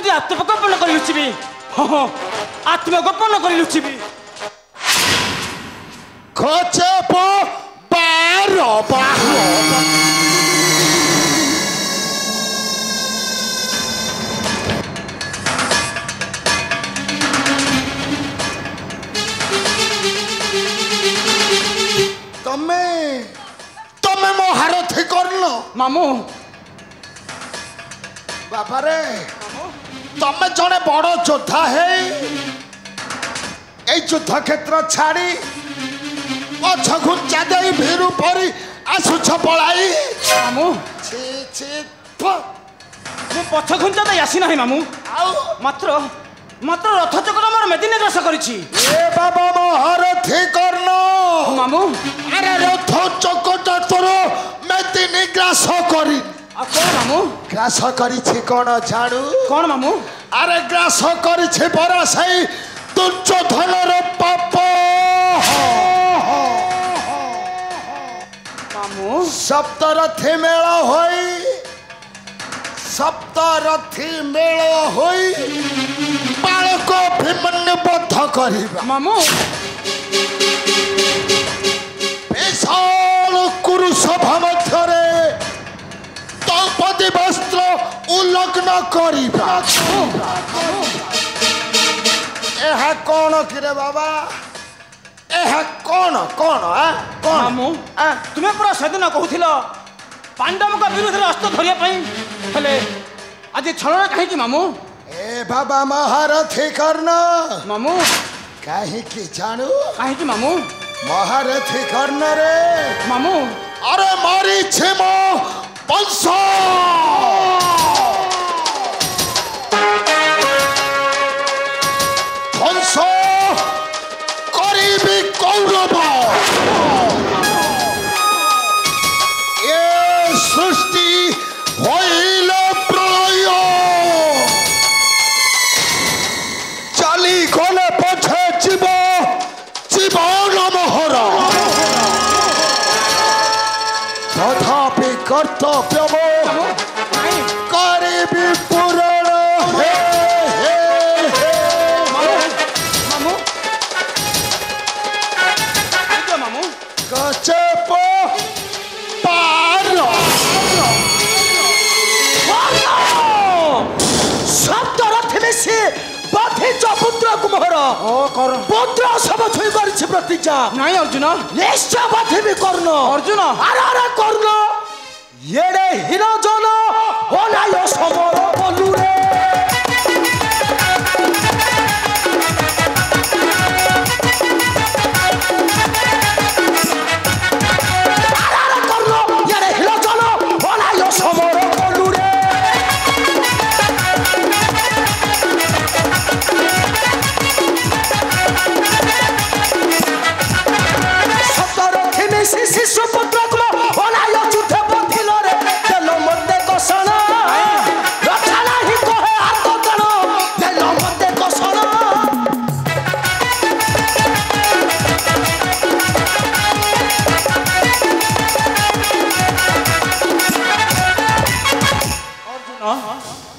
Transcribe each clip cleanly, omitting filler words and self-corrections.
मुझे आत्मगोपन कर लुचिबी हाँ आत्मगोपन कर लुचिबी गजब बारो बाहो तमे मो हारथी करलो मामू बाबा रे तमे जने बड़ योद्धा है ए युद्ध क्षेत्र छाड़ी पछ घुंचा दे भीरु परी आसुछ पलाई मामू छी छी मु पछ घुंचा दे आसी नाही मामू आउ मात्र मात्र रथ चक्र मोर मेदिनी ग्रास करिछि ए बाबा मो हारथी करलो मामू अरे रथ चक्र तोर मेदिनी ग्रास करी कौन मामू ग्रास करिछि कोन झाड़ू कौन मामू अरे ग्रास करिछि परा सही दुर्योधनर पाप मामू सप्तरथी मेल होई बालक भीमन्यु बद्ध करिबा मामू विशाल कुरुसभा मध्यरे द्रौपदी वस्त्र उल्लग्न करिबा एहा कौन किरे बाबा एहा कौन कौन कौन मामू तुम्हें पूरा सेदिन कहूथिल पांडव का विरुद्ध अस्त्र धरिया पई हेले आज छलना काहे की मामू ए बाबा महारथी कर्ण मामू काहे की जानू काहे की मामू महारथी कर्ण रे मामू अरे मारी छेमो वंश ধ্বংস করিবি কৌরব এ সৃষ্টি হইল প্রলয় চালি গলে পথে জীবন মোহর তথাপি কর্তব্য করিবি পূরণ হে হে হে मामू मामू गजब पार शब्द रथ बेसी पथि पुत्र कुमहर ओ कर पुत्र सब थई करछि प्रतिज्ञा नहीं अर्जुन निश्चय पथि भी कर्ण अर्जुन अरे अरे कर्ण येडे हिरो जन ओलायो समर बोलू रे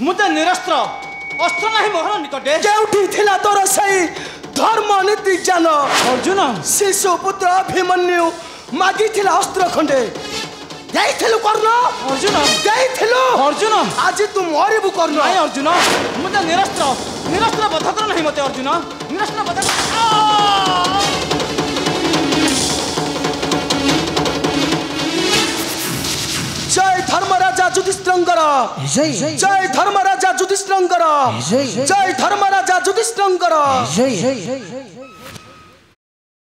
मुझे निरस्त्र अस्त्र नहीं मोहर निकटे केउठी थिला तोर सही धर्म नीति ज्ञान अर्जुन शिशु पुत्र अभिमन्यु मागी थिला अस्त्र खंडे देइथिलु कर्ण अर्जुन देइथिलु अर्जुन आज तू मरिबु कर्ण नहीं अर्जुन मुझे निरस्त्र बध कर नहीं मते अर्जुन निरस्त्र बध जय धर्मराजा युधिष्ठिर जय धर्मराजा युधिष्ठिर जय धर्मराजा युधिष्ठिर